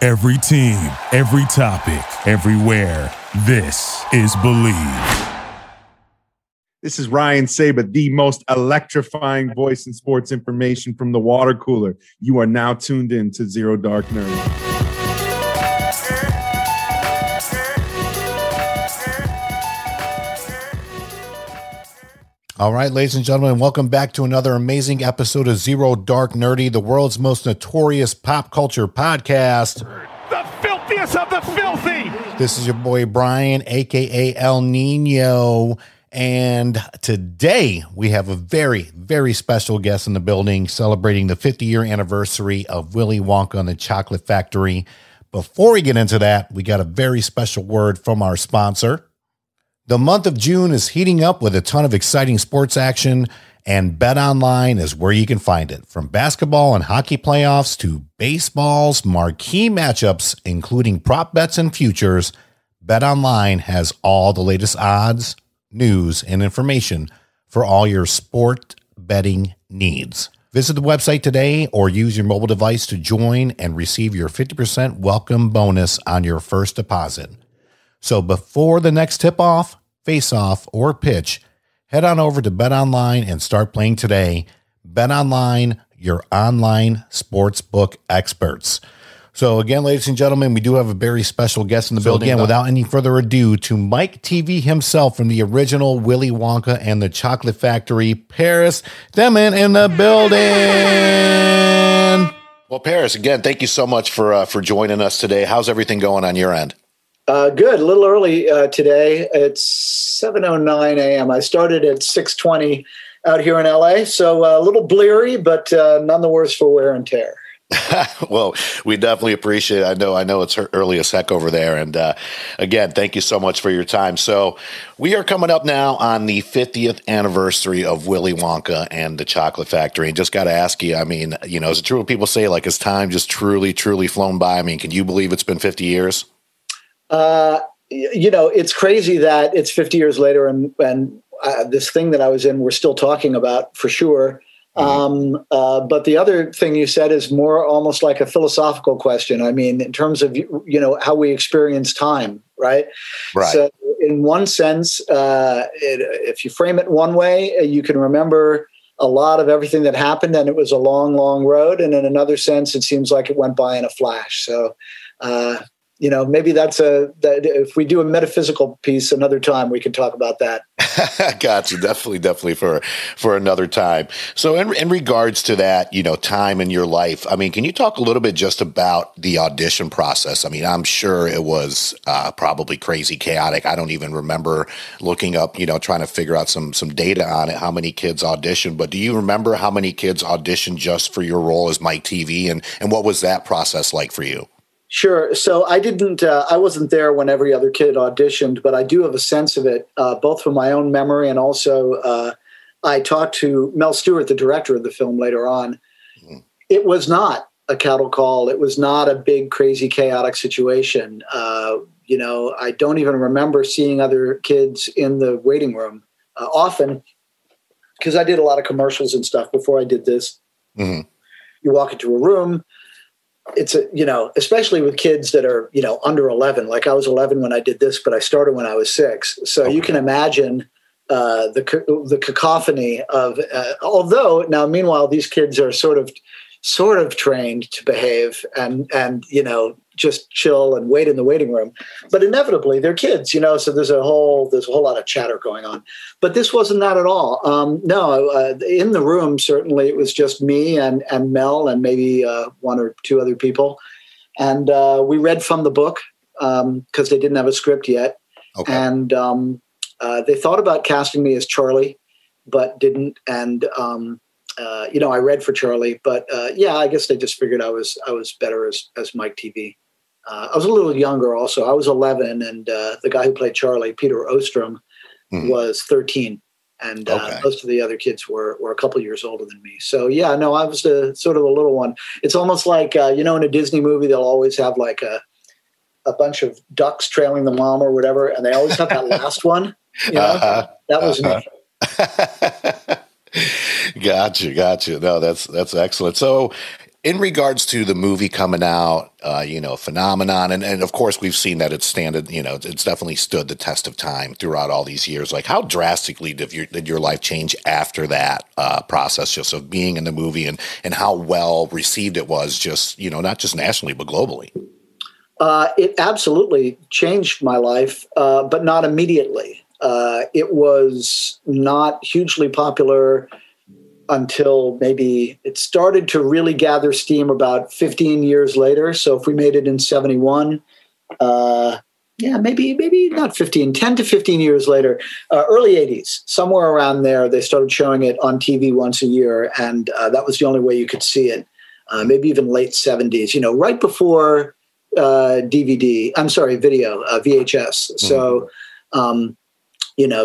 Every team, every topic, everywhere. This is Believe. This is Ryan Sabat, the most electrifying voice in sports information from the water cooler. You are now tuned in to Zero Dark Nerdy. All right, ladies and gentlemen, welcome back to another amazing episode of Zero Dark Nerdy, the world's most notorious pop culture podcast. The filthiest of the filthy. This is your boy Brian, a.k.a. El Nino, and today we have a very, very special guest in the building celebrating the 50-year anniversary of Willy Wonka and the Chocolate Factory. Before we get into that, we got a very special word from our sponsor. The month of June is heating up with a ton of exciting sports action, and BetOnline is where you can find it. From basketball and hockey playoffs to baseball's marquee matchups, including prop bets and futures, BetOnline has all the latest odds, news, and information for all your sport betting needs. Visit the website today or use your mobile device to join and receive your 50% welcome bonus on your first deposit. So before the next tip-off, face-off, or pitch, head on over to BetOnline and start playing today. BetOnline, your online sportsbook experts. So again, ladies and gentlemen, we do have a very special guest in the building. Again, without any further ado, to Mike Teavee himself from the original Willy Wonka and the Chocolate Factory, Paris Themmen in the building. Well, Paris, again, thank you so much for joining us today. How's everything going on your end? Good. A little early today. It's 7:09 a.m. I started at 6:20 out here in LA, so a little bleary, but none the worse for wear and tear. Well, we definitely appreciate it. I know it's early as heck over there. And again, thank you so much for your time. So we are coming up now on the 50th anniversary of Willy Wonka and the Chocolate Factory. And just got to ask you, I mean, you know, is it true what people say, like, has time just truly flown by? I mean, can you believe it's been 50 years? You know, it's crazy that it's 50 years later and this thing that I was in, we're still talking about for sure. But the other thing you said is more almost like a philosophical question. I mean, in terms of, you know, how we experience time, right? Right. So in one sense, if you frame it one way, you can remember a lot of everything that happened and it was a long, long road. And in another sense, it seems like it went by in a flash. So, you know, maybe that if we do a metaphysical piece another time, we can talk about that. Gotcha. Definitely for another time. So in regards to that, you know, time in your life, I mean, can you talk a little bit just about the audition process? I mean, I'm sure it was probably crazy chaotic. I don't even remember looking up, you know, trying to figure out some data on it, how many kids auditioned. But do you remember how many kids auditioned just for your role as Mike Teavee? And what was that process like for you? Sure. So I wasn't there when every other kid auditioned, but I do have a sense of it, both from my own memory and also I talked to Mel Stewart, the director of the film, later on. Mm-hmm. It was not a cattle call. It was not a big, crazy, chaotic situation. You know, I don't even remember seeing other kids in the waiting room often because I did a lot of commercials and stuff before I did this. Mm-hmm. You walk into a room. It's you know, especially with kids that are, you know, under 11, like I was 11 when I did this, but I started when I was 6. So You can imagine the cacophony of, although now, meanwhile, these kids are sort of trained to behave and, you know, just chill and wait in the waiting room, but inevitably they're kids, you know, so there's a whole lot of chatter going on, but this wasn't that at all. No, in the room, certainly it was just me and Mel and maybe one or two other people. And we read from the book because they didn't have a script yet. Okay. And they thought about casting me as Charlie, but didn't. And, you know, I read for Charlie, but yeah, I guess they just figured I was better as Mike Teavee. I was a little younger also. I was 11, and the guy who played Charlie, Peter Ostrom, was 13. And most of the other kids were a couple years older than me. So, yeah, no, I was sort of the little one. It's almost like, you know, in a Disney movie, they'll always have like a bunch of ducks trailing the mom or whatever, and they always have that last one. You know? That was me. Gotcha. No, that's excellent. So In regards to the movie coming out, phenomenon, and of course we've seen that it's it's definitely stood the test of time throughout all these years. Like, how drastically did your life change after that process, just of being in the movie, and how well received it was, just, not just nationally, but globally? It absolutely changed my life, but not immediately. It was not hugely popular until maybe it started to really gather steam about 15 years later. So if we made it in 71, maybe not 15, 10 to 15 years later, early 80s, somewhere around there, they started showing it on TV once a year. And that was the only way you could see it. Maybe even late 70s, right before video, VHS. So,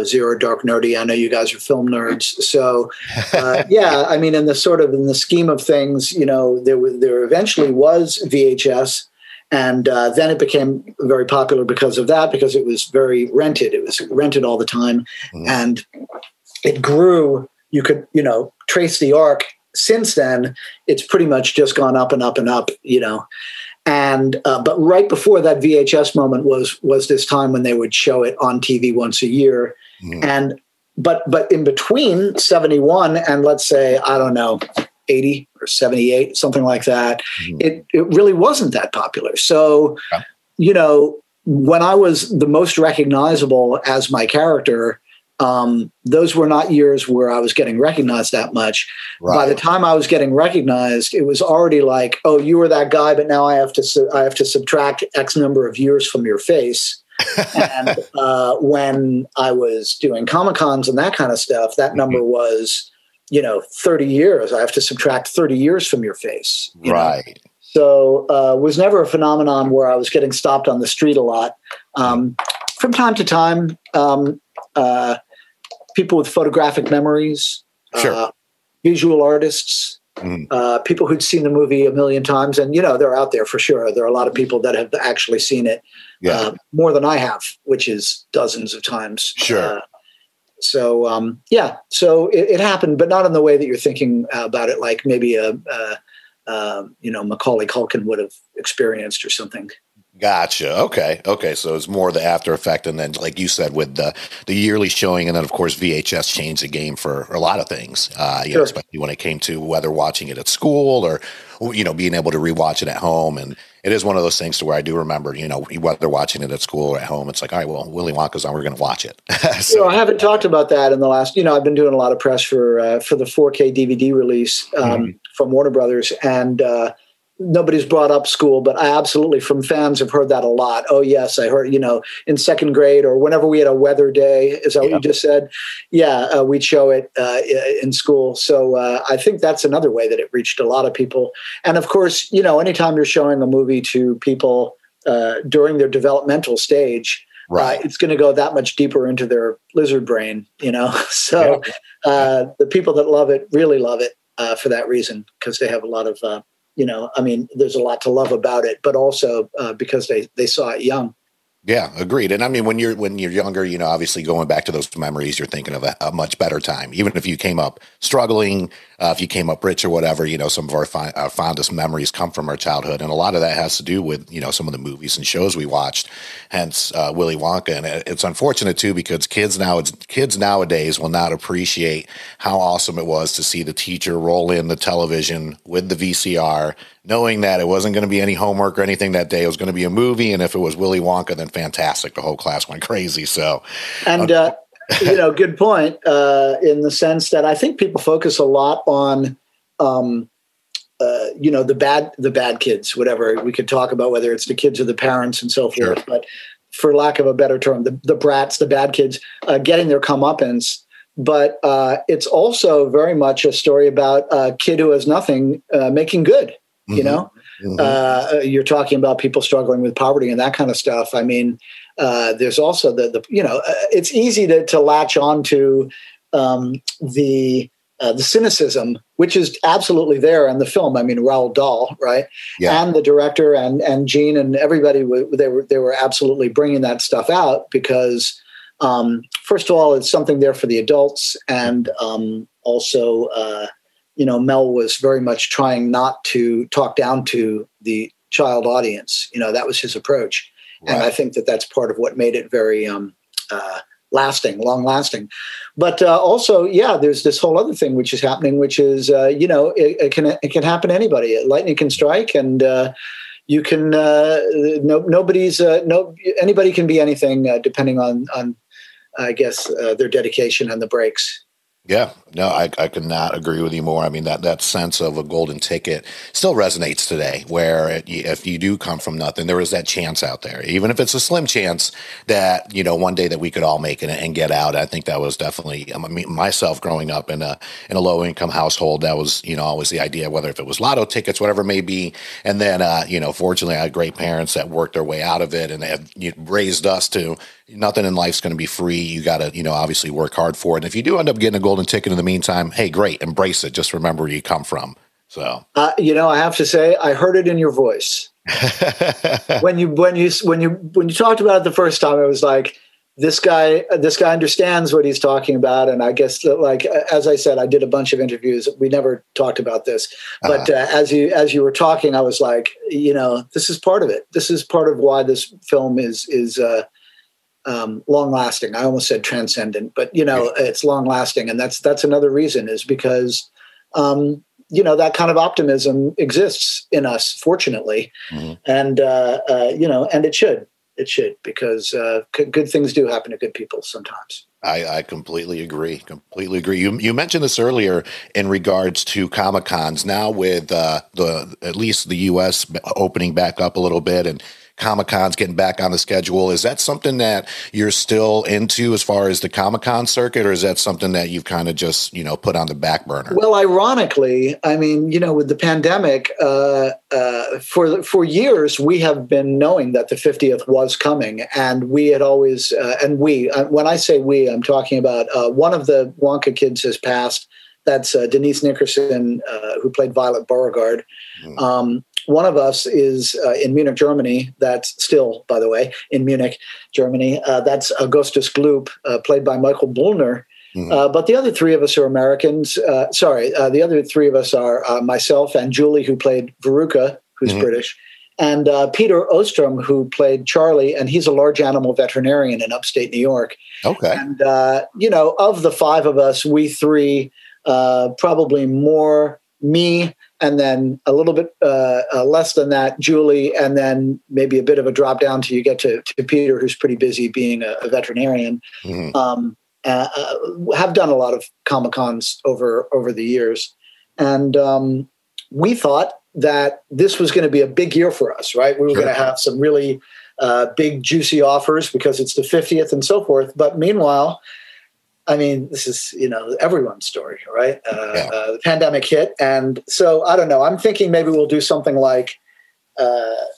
Zero Dark Nerdy. I know you guys are film nerds. So, in the scheme of things, there eventually was VHS, and then it became very popular because of that, because it was very rented. It was rented all the time, and it grew. You could, trace the arc. Since then, it's pretty much just gone up and up and up, And but right before that VHS moment was this time when they would show it on TV once a year, but in between 71 and, let's say, I don't know, 80 or 78, something like that, it really wasn't that popular. So, when I was the most recognizable as my character, those were not years where I was getting recognized that much. Right. By the time I was getting recognized, it was already like, oh, you were that guy, but now I have to subtract X number of years from your face. And when I was doing Comic-Cons and that kind of stuff, that number was, 30 years. I have to subtract 30 years from your face. Right. So it was never a phenomenon where I was getting stopped on the street a lot. From time to time, people with photographic memories, visual artists, people who'd seen the movie a million times. And, they're out there for sure. There are a lot of people that have actually seen it more than I have, which is dozens of times. Sure. So it happened, but not in the way that you're thinking about it, like maybe Macaulay Culkin would have experienced or something. Gotcha. Okay. So it's more the after effect. And then, like you said, with the yearly showing, and then, of course, VHS changed the game for a lot of things, especially when it came to whether watching it at school or, being able to rewatch it at home. And it is one of those things to where I do remember, whether watching it at school or at home, it's like, all right, well, Willy Wonka's on, we're going to watch it. So, I haven't talked about that in the last, I've been doing a lot of press for the 4K DVD release from Warner Brothers, and nobody's brought up school, but I absolutely, from fans, have heard that a lot. Oh, yes, I heard, in second grade or whenever we had a weather day, is that what you just said? Yeah, we'd show it in school. So I think that's another way that it reached a lot of people. And of course, anytime you're showing a movie to people during their developmental stage, it's going to go that much deeper into their lizard brain, So the people that love it really love it for that reason, because they have a lot of there's a lot to love about it, but also because they saw it young. Yeah, agreed. And I mean, when you're younger, obviously going back to those memories, you're thinking of a much better time. Even if you came up struggling, if you came up rich or whatever, some of our fondest memories come from our childhood. And a lot of that has to do with, some of the movies and shows we watched, hence Willy Wonka. And it's unfortunate, too, because kids nowadays will not appreciate how awesome it was to see the teacher roll in the television with the VCR, knowing that it wasn't going to be any homework or anything that day. It was going to be a movie. And if it was Willy Wonka, then fantastic. The whole class went crazy. So, and, good point, in the sense that I think people focus a lot on, the bad kids, whatever we could talk about, whether it's the kids or the parents and so forth. But for lack of a better term, the brats, the bad kids, getting their comeuppance. But it's also very much a story about a kid who has nothing making good. You're talking about people struggling with poverty and that kind of stuff. I mean, there's also it's easy to latch on to the cynicism, which is absolutely there in the film. I mean, Roald Dahl, right? Yeah. And the director and Gene and everybody, they were absolutely bringing that stuff out because, first of all, it's something there for the adults, and also Mel was very much trying not to talk down to the child audience. That was his approach. Right. And I think that that's part of what made it very long lasting. But also, there's this whole other thing which is happening, which is, it can happen to anybody. Lightning can strike, and you can, anybody can be anything depending on I guess, their dedication and the breaks. Yeah, no, I could not agree with you more. I mean, that sense of a golden ticket still resonates today, where if you do come from nothing, there is that chance out there, even if it's a slim chance that, one day that we could all make it and get out. I think that was definitely, myself growing up in a low income household, that was, always the idea, whether if it was lotto tickets, whatever it may be. And then, fortunately I had great parents that worked their way out of it, and they have raised us to nothing in life's going to be free. You got to, obviously work hard for it. And if you do end up getting a golden ticket in the meantime, hey, great, embrace it. Just remember where you come from. So, I have to say, I heard it in your voice when you talked about it the first time. I was like, this guy understands what he's talking about. And I guess, like, as I said, I did a bunch of interviews. We never talked about this, but as you were talking, I was like, this is part of it. This is part of why this film is long lasting. I almost said transcendent, but it's long lasting, and that's another reason, is because that kind of optimism exists in us, fortunately, and and it should, because good things do happen to good people sometimes. I completely agree. You mentioned this earlier in regards to Comic-Cons. Now with at least the U.S. opening back up a little bit, and Comic-Con's getting back on the schedule, is that something that you're still into as far as the Comic-Con circuit, or is that something that you've kind of just, put on the back burner? Well, ironically, I mean, with the pandemic, for years, we have been knowing that the 50th was coming, and we had always, when I say we, I'm talking about one of the Wonka kids has passed. That's Denise Nickerson, who played Violet Beauregard. One of us is in Munich, Germany. That's still, by the way, in Munich, Germany. That's Augustus Gloop, played by Michael Bullner. But the other three of us are Americans. The other three of us are myself and Julie, who played Veruca, who's British, and Peter Ostrom, who played Charlie, and he's a large animal veterinarian in upstate New York. Okay. And, of the five of us, we three, probably more me, and then a little bit less than that, Julie, and then maybe a bit of a drop down till you get to Peter, who's pretty busy being a veterinarian. Have done a lot of Comic-Cons over the years. And we thought that this was going to be a big year for us, right? We were going to have some really big, juicy offers because it's the 50th and so forth. But meanwhile, I mean, this is, everyone's story, right? The pandemic hit. And so, I don't know, I'm thinking maybe we'll do something like, go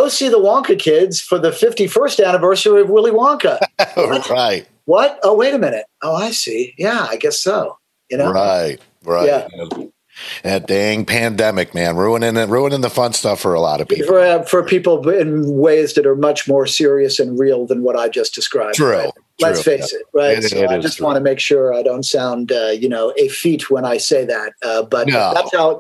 see the Wonka kids for the 51st anniversary of Willy Wonka. Right. What? Oh, wait a minute. Oh, I see. Yeah, I guess so. Right. Yeah. That dang pandemic, man, ruining the fun stuff for a lot of people. For people in ways that are much more serious and real than what I just described. True. Right? Let's face it, right? So I just want to make sure I don't sound, effete when I say that. But no.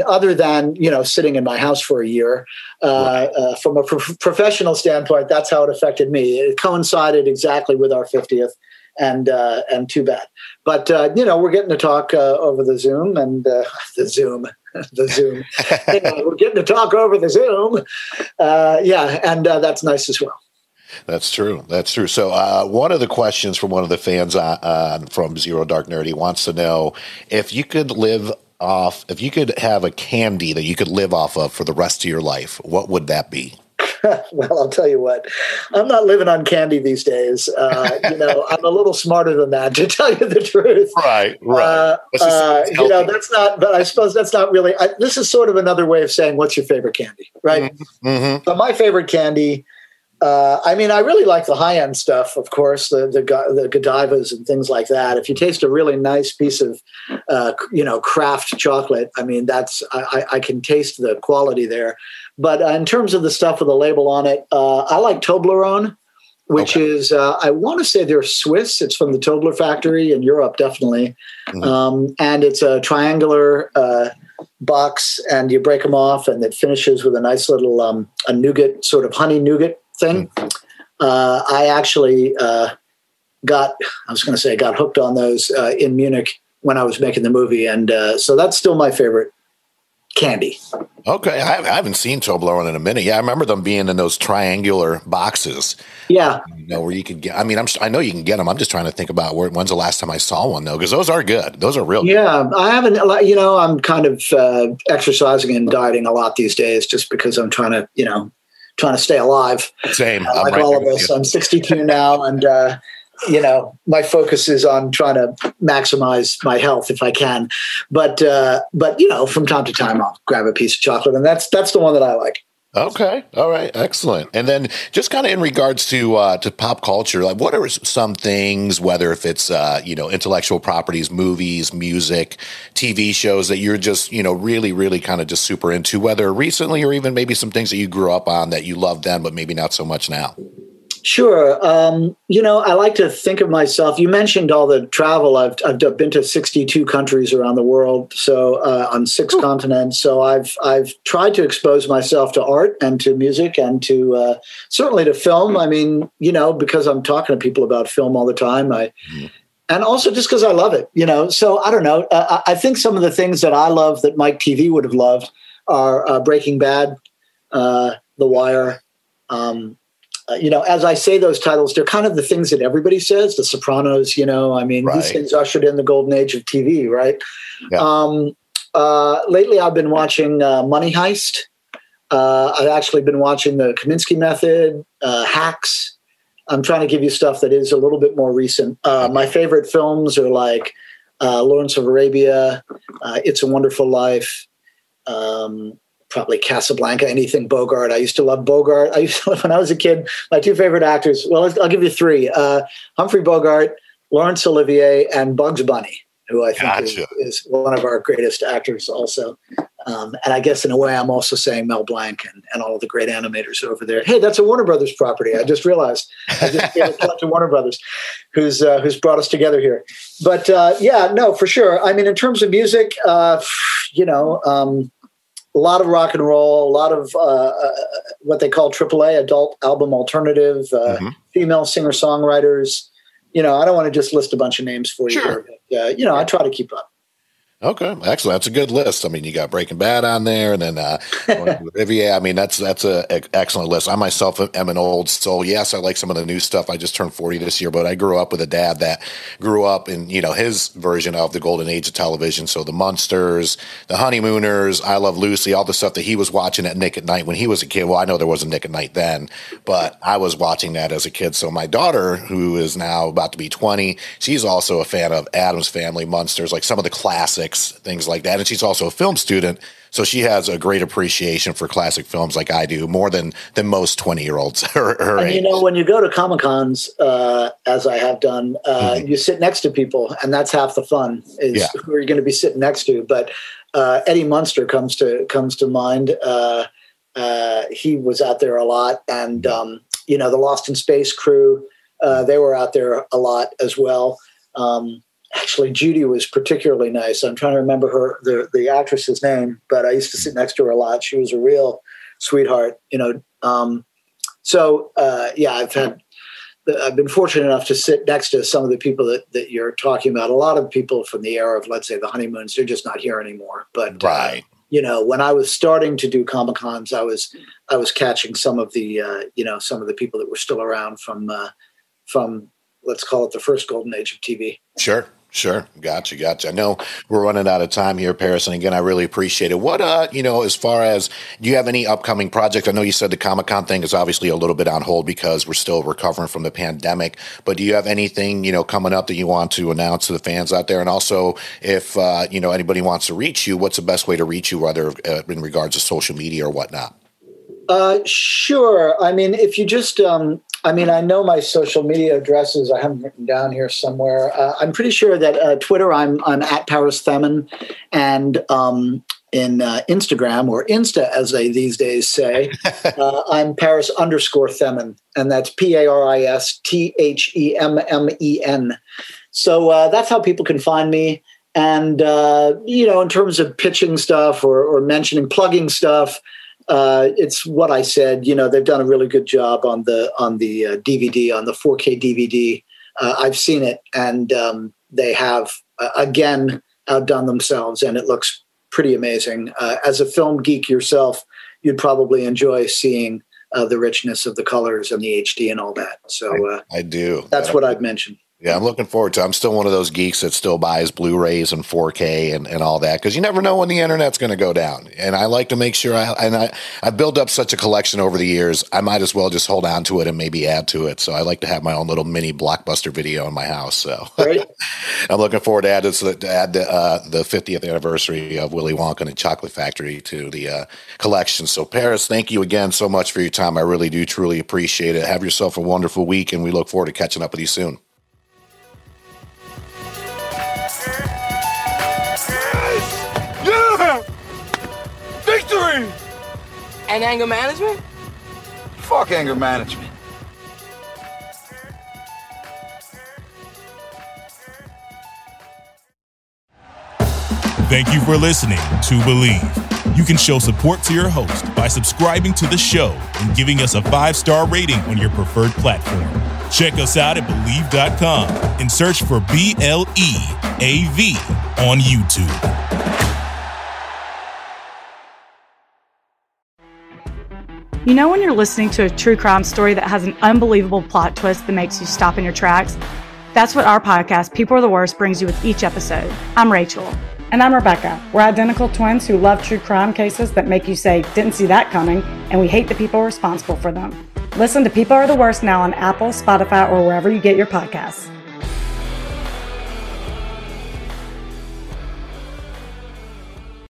Other than, sitting in my house for a year, from a professional standpoint, that's how it affected me. It coincided exactly with our 50th. And too bad. But, we're getting to talk over the Zoom and the Zoom. We're getting to talk over the Zoom. And that's nice as well. That's true. So one of the questions from one of the fans from Zero Dark Nerdy wants to know if you could have a candy that you could live off of for the rest of your life, what would that be? Well, I'll tell you what, I'm not living on candy these days. I'm a little smarter than that, to tell you the truth. Right. That's not, but I suppose that's not really, this is sort of another way of saying, what's your favorite candy? Right. Mm-hmm. So my favorite candy, I really like the high-end stuff, of course, the Godivas and things like that. If you taste a really nice piece of, craft chocolate, I can taste the quality there. But in terms of the stuff with the label on it, I like Toblerone. which is, I want to say they're Swiss. It's from the Tobler factory in Europe, definitely. And it's a triangular box, and you break them off, and it finishes with a nice little a nougat, sort of honey nougat thing. I actually got hooked on those in Munich when I was making the movie. And so that's still my favorite candy. Okay. I haven't seen Toblerone in a minute. Yeah, I remember them being in those triangular boxes. Yeah. Where you could get, I mean, I know you can get them. I'm just trying to think about when's the last time I saw one, though, because those are good. Those are real good. Yeah. I haven't, I'm kind of exercising and dieting a lot these days just because I'm trying to stay alive. Same. Like all of us. I'm 62 now, and my focus is on trying to maximize my health if I can. But from time to time, I'll grab a piece of chocolate, and that's the one that I like. Okay. All right. Excellent. And then just kind of in regards to pop culture, like what are some things, whether if it's, intellectual properties, movies, music, TV shows that you're just, really, really kind of just super into, whether recently or even maybe some things that you grew up on that you loved then, but maybe not so much now? Sure. I like to think of myself. You mentioned all the travel. I've been to 62 countries around the world, so on 6 continents. So I've tried to expose myself to art and to music and to certainly to film. I mean, because I'm talking to people about film all the time. And also just because I love it. So I don't know. I think some of the things that I love that Mike Teavee would have loved are Breaking Bad, The Wire. As I say those titles, they're kind of the things that everybody says. The Sopranos, These things ushered in the golden age of TV, right? Yeah. Lately, I've been watching Money Heist. I've actually been watching The Kominsky Method, Hacks. I'm trying to give you stuff that is a little bit more recent. My favorite films are like Lawrence of Arabia, It's a Wonderful Life, probably Casablanca, anything Bogart. I used to love Bogart. When I was a kid, my 2 favorite actors, well, I'll give you 3, Humphrey Bogart, Laurence Olivier, and Bugs Bunny, who I think is one of our greatest actors also. And I guess in a way, I'm also saying Mel Blanc and all of the great animators over there. Hey, that's a Warner Brothers property. I just realized. I just gave a plug to Warner Brothers, who's brought us together here. But for sure. I mean, in terms of music, a lot of rock and roll, a lot of what they call AAA, adult album alternative, female singer-songwriters. I don't want to just list a bunch of names for you. Sure. But, I try to keep up. Okay, excellent. That's a good list. I mean, you got Breaking Bad on there, and then Olivier. I mean, that's an excellent list. I myself am an old soul. Yes, I like some of the new stuff. I just turned 40 this year, but I grew up with a dad that grew up in his version of the golden age of television. So the Munsters, the Honeymooners, I Love Lucy, all the stuff that he was watching at Nick at Night when he was a kid. Well, I know there was a Nick at Night then, but I was watching that as a kid. So my daughter, who is now about to be 20, she's also a fan of Addams Family, Munsters, like some of the classics. Things like that. And she's also a film student, so she has a great appreciation for classic films like I do, more than most 20-year-olds her age. When you go to Comic-Cons, as I have done, you sit next to people, and that's half the fun, is who are you going to be sitting next to. But Eddie Munster comes to mind. He was out there a lot, and the Lost in Space crew, they were out there a lot as well. Actually, Judy was particularly nice. I'm trying to remember the actress's name, but I used to sit next to her a lot. She was a real sweetheart, I've been fortunate enough to sit next to some of the people that you're talking about. A lot of people from the era of, let's say, the Honeymoons, they're just not here anymore. But when I was starting to do Comic-Cons, I was catching some of the people that were still around from let's call it the first golden age of TV. Sure. Gotcha. I know we're running out of time here, Paris. And again, I really appreciate it. What, as far as, do you have any upcoming projects? I know you said the Comic-Con thing is obviously a little bit on hold because we're still recovering from the pandemic. But do you have anything, coming up that you want to announce to the fans out there? And also, if, anybody wants to reach you, what's the best way to reach you, whether in regards to social media or whatnot? Sure. I mean, if you just, I know my social media addresses. I have them written down here somewhere. I'm pretty sure that Twitter, I'm at Paris Themmen, and Instagram, or Insta, as they these days say. I'm Paris_Themmen, and that's ParisThemen. So that's how people can find me. And, in terms of pitching stuff or mentioning, plugging stuff, it's what I said. They've done a really good job on the DVD, on the 4K DVD. I've seen it, and they have, again, outdone themselves, and it looks pretty amazing. As a film geek yourself, you'd probably enjoy seeing the richness of the colors and the HD and all that. So I do. That's what I'd mention. Yeah, I'm looking forward to it. I'm still one of those geeks that still buys Blu-rays and 4K and all that, because you never know when the internet's going to go down. And I like to make sure I built up such a collection over the years, I might as well just hold on to it and maybe add to it. So I like to have my own little mini Blockbuster video in my house. So right. I'm looking forward to add the 50th anniversary of Willy Wonka and the Chocolate Factory to the collection. So Paris, thank you again so much for your time. I really do truly appreciate it. Have yourself a wonderful week, and we look forward to catching up with you soon. Victory! And anger management? Fuck anger management. Thank you for listening to Believe. You can show support to your host by subscribing to the show and giving us a 5-star rating on your preferred platform. Check us out at Believe.com and search for BLEAV on YouTube. You know when you're listening to a true crime story that has an unbelievable plot twist that makes you stop in your tracks? That's what our podcast, People Are the Worst, brings you with each episode. I'm Rachel. And I'm Rebecca. We're identical twins who love true crime cases that make you say, didn't see that coming, and we hate the people responsible for them. Listen to People Are the Worst now on Apple, Spotify, or wherever you get your podcasts.